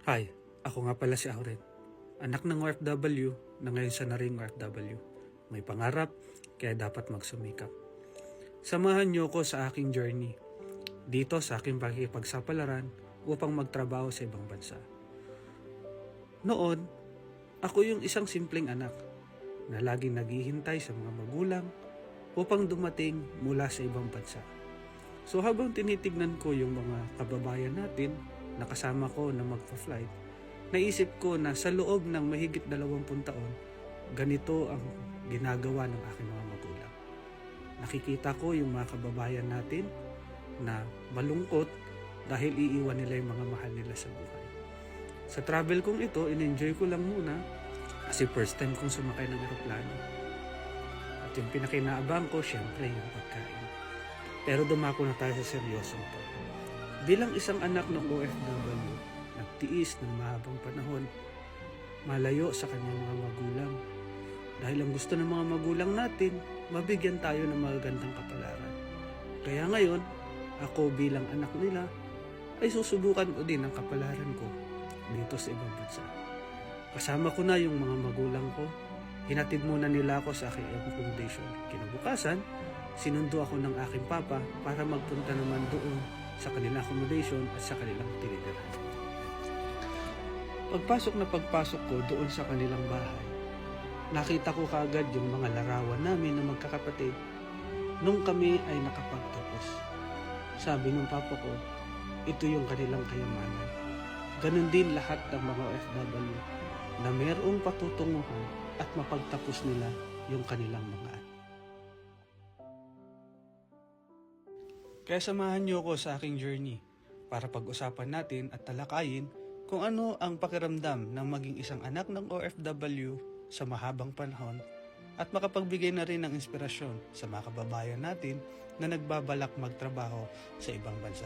Hi, ako nga pala si Auren. Anak ng OFW na ngayon sa naring OFW. May pangarap, kaya dapat magsumikap. Samahan niyo ko sa aking journey dito sa aking pakikipagsapalaran upang magtrabaho sa ibang bansa. Noon, ako yung isang simpleng anak na laging naghihintay sa mga magulang upang dumating mula sa ibang bansa. So habang tinitignan ko yung mga kababayan natin na kasama ko na magpa-flight, naisip ko na sa loob ng mahigit 20 taon, ganito ang ginagawa ng aking mga magulang. Nakikita ko yung mga kababayan natin na malungkot dahil iiwan nila yung mga mahal nila sa buhay. Sa travel kong ito, in-enjoy ko lang muna kasi first time kong sumakay ng eroplano. At yung pinakinaabang ko, syempre yung pagkain. Pero dumako na tayo sa seryosong to. Bilang isang anak ng OFW, nagtiis ng mahabang panahon, malayo sa kanyang mga magulang. Dahil ang gusto ng mga magulang natin, mabigyan tayo ng magagandang kapalaran. Kaya ngayon, ako bilang anak nila, ay susubukan ko din ang kapalaran ko dito sa ibang bansa. Kasama ko na yung mga magulang ko, hinatid muna nila ako sa aking accommodation. Kinabukasan, sinundo ako ng aking papa para magpunta naman doon sa kanilang accommodation at sa kanilang tinitirahan. Pagpasok ko doon sa kanilang bahay, nakita ko kaagad yung mga larawan namin na magkakapatid nung kami ay nakapagtapos. Sabi ng papa ko, ito yung kanilang kayamanan. Ganon din lahat ng mga OFW na mayroong patutunguhan at mapagtapos nila yung kanilang mga anak. Kaya samahan niyo ko sa aking journey para pag-usapan natin at talakayin kung ano ang pakiramdam ng maging isang anak ng OFW sa mahabang panahon at makapagbigay na rin ng inspirasyon sa mga kababayan natin na nagbabalak magtrabaho sa ibang bansa.